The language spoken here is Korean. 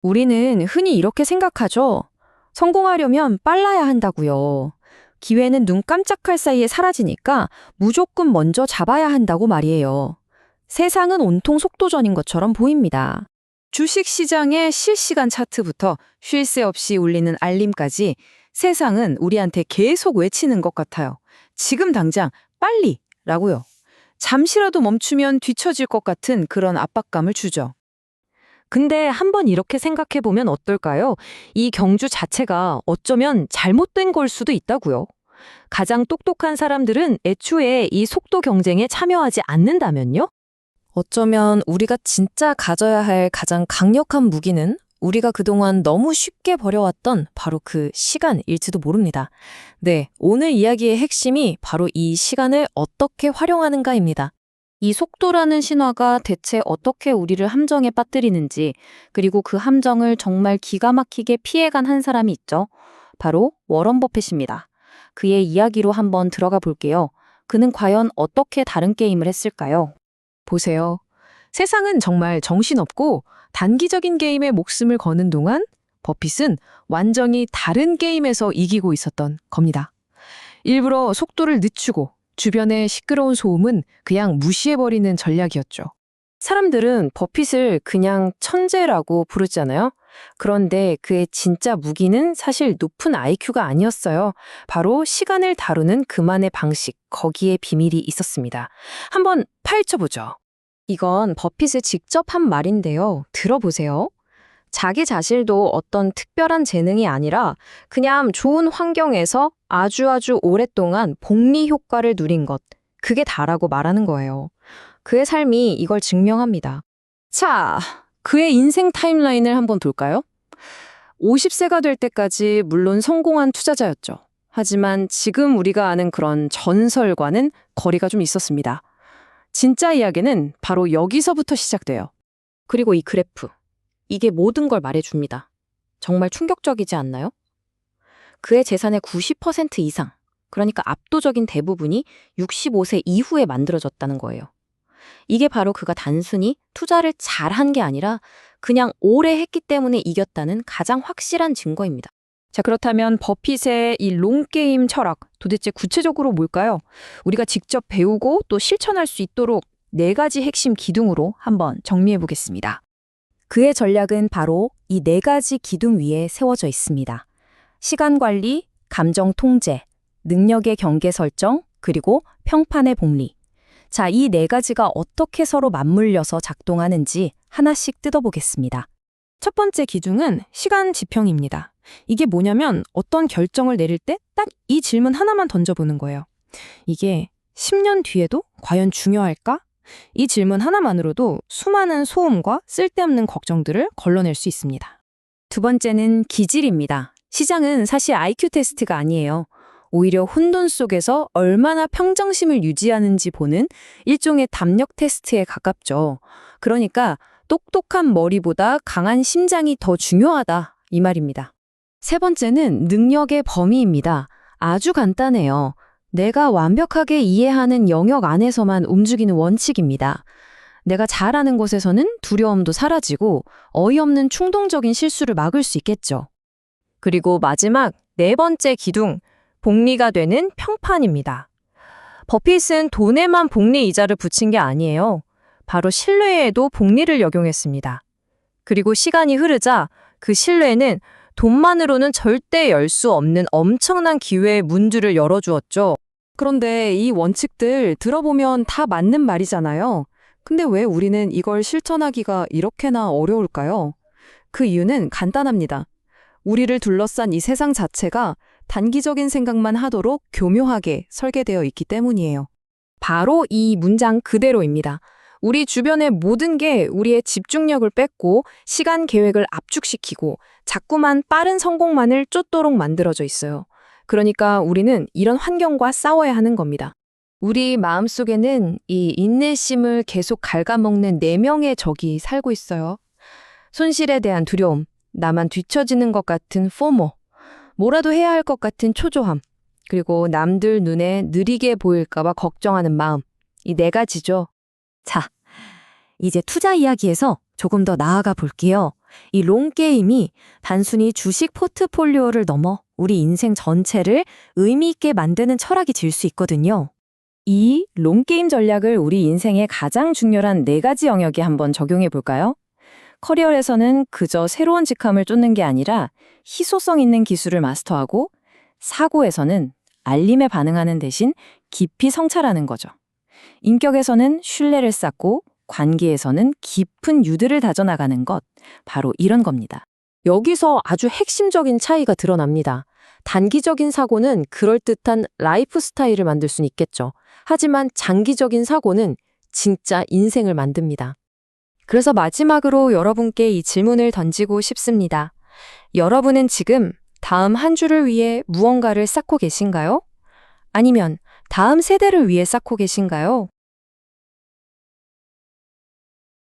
우리는 흔히 이렇게 생각하죠. 성공하려면 빨라야 한다고요. 기회는 눈 깜짝할 사이에 사라지니까 무조건 먼저 잡아야 한다고 말이에요. 세상은 온통 속도전인 것처럼 보입니다. 주식 시장의 실시간 차트부터 쉴 새 없이 울리는 알림까지 세상은 우리한테 계속 외치는 것 같아요. 지금 당장 빨리라고요. 잠시라도 멈추면 뒤처질 것 같은 그런 압박감을 주죠. 근데 한번 이렇게 생각해 보면 어떨까요? 이 경주 자체가 어쩌면 잘못된 걸 수도 있다고요. 가장 똑똑한 사람들은 애초에 이 속도 경쟁에 참여하지 않는다면요? 어쩌면 우리가 진짜 가져야 할 가장 강력한 무기는 우리가 그동안 너무 쉽게 버려왔던 바로 그 시간일지도 모릅니다. 네, 오늘 이야기의 핵심이 바로 이 시간을 어떻게 활용하는가입니다. 이 속도라는 신화가 대체 어떻게 우리를 함정에 빠뜨리는지, 그리고 그 함정을 정말 기가 막히게 피해간 한 사람이 있죠. 바로 워런 버핏입니다. 그의 이야기로 한번 들어가 볼게요. 그는 과연 어떻게 다른 게임을 했을까요? 보세요. 세상은 정말 정신없고 단기적인 게임에 목숨을 거는 동안 버핏은 완전히 다른 게임에서 이기고 있었던 겁니다. 일부러 속도를 늦추고 주변의 시끄러운 소음은 그냥 무시해버리는 전략이었죠. 사람들은 버핏을 그냥 천재라고 부르잖아요. 그런데 그의 진짜 무기는 사실 높은 IQ가 아니었어요. 바로 시간을 다루는 그만의 방식, 거기에 비밀이 있었습니다. 한번 파헤쳐보죠. 이건 버핏이 직접 한 말인데요. 들어보세요. 자기 자신도 어떤 특별한 재능이 아니라 그냥 좋은 환경에서 아주 오랫동안 복리 효과를 누린 것, 그게 다라고 말하는 거예요. 그의 삶이 이걸 증명합니다. 자, 그의 인생 타임라인을 한번 볼까요? 50세가 될 때까지 물론 성공한 투자자였죠. 하지만 지금 우리가 아는 그런 전설과는 거리가 좀 있었습니다. 진짜 이야기는 바로 여기서부터 시작돼요. 그리고 이 그래프, 이게 모든 걸 말해줍니다. 정말 충격적이지 않나요? 그의 재산의 90% 이상, 그러니까 압도적인 대부분이 65세 이후에 만들어졌다는 거예요. 이게 바로 그가 단순히 투자를 잘한 게 아니라 그냥 오래 했기 때문에 이겼다는 가장 확실한 증거입니다. 자, 그렇다면 버핏의 이 롱게임 철학, 도대체 구체적으로 뭘까요? 우리가 직접 배우고 또 실천할 수 있도록 4가지 핵심 기둥으로 한번 정리해 보겠습니다. 그의 전략은 바로 이 4가지 기둥 위에 세워져 있습니다. 시간 관리, 감정 통제, 능력의 경계 설정, 그리고 평판의 복리. 자, 이 4가지가 어떻게 서로 맞물려서 작동하는지 하나씩 뜯어보겠습니다. 첫 번째 기준은 시간 지평입니다. 이게 뭐냐면 어떤 결정을 내릴 때 딱 이 질문 하나만 던져보는 거예요. 이게 10년 뒤에도 과연 중요할까? 이 질문 하나만으로도 수많은 소음과 쓸데없는 걱정들을 걸러낼 수 있습니다. 두 번째는 기질입니다. 시장은 사실 IQ 테스트가 아니에요. 오히려 혼돈 속에서 얼마나 평정심을 유지하는지 보는 일종의 담력 테스트에 가깝죠. 그러니까 똑똑한 머리보다 강한 심장이 더 중요하다, 이 말입니다. 세 번째는 능력의 범위입니다. 아주 간단해요. 내가 완벽하게 이해하는 영역 안에서만 움직이는 원칙입니다. 내가 잘 아는 곳에서는 두려움도 사라지고 어이없는 충동적인 실수를 막을 수 있겠죠. 그리고 마지막 4번째 기둥, 복리가 되는 평판입니다. 버핏은 돈에만 복리 이자를 붙인 게 아니에요. 바로 신뢰에도 복리를 적용했습니다. 그리고 시간이 흐르자 그 신뢰는 돈만으로는 절대 열 수 없는 엄청난 기회의 문들을 열어주었죠. 그런데 이 원칙들 들어보면 다 맞는 말이잖아요. 근데 왜 우리는 이걸 실천하기가 이렇게나 어려울까요? 그 이유는 간단합니다. 우리를 둘러싼 이 세상 자체가 단기적인 생각만 하도록 교묘하게 설계되어 있기 때문이에요. 바로 이 문장 그대로입니다. 우리 주변의 모든 게 우리의 집중력을 뺏고 시간 계획을 압축시키고 자꾸만 빠른 성공만을 쫓도록 만들어져 있어요. 그러니까 우리는 이런 환경과 싸워야 하는 겁니다. 우리 마음속에는 이 인내심을 계속 갉아먹는 4명의 적이 살고 있어요. 손실에 대한 두려움, 나만 뒤처지는 것 같은 포모, 뭐라도 해야 할 것 같은 초조함, 그리고 남들 눈에 느리게 보일까 봐 걱정하는 마음, 이 4가지죠. 자, 이제 투자 이야기에서 조금 더 나아가 볼게요. 이 롱게임이 단순히 주식 포트폴리오를 넘어 우리 인생 전체를 의미 있게 만드는 철학이 질 수 있거든요. 이 롱게임 전략을 우리 인생의 가장 중요한 4가지 영역에 한번 적용해 볼까요? 커리어에서는 그저 새로운 직함을 쫓는 게 아니라 희소성 있는 기술을 마스터하고, 사고에서는 알림에 반응하는 대신 깊이 성찰하는 거죠. 인격에서는 신뢰를 쌓고, 관계에서는 깊은 유대를 다져나가는 것, 바로 이런 겁니다. 여기서 아주 핵심적인 차이가 드러납니다. 단기적인 사고는 그럴듯한 라이프 스타일을 만들 수는 있겠죠. 하지만 장기적인 사고는 진짜 인생을 만듭니다. 그래서 마지막으로 여러분께 이 질문을 던지고 싶습니다. 여러분은 지금 다음 한 주를 위해 무언가를 쌓고 계신가요? 아니면 다음 세대를 위해 쌓고 계신가요?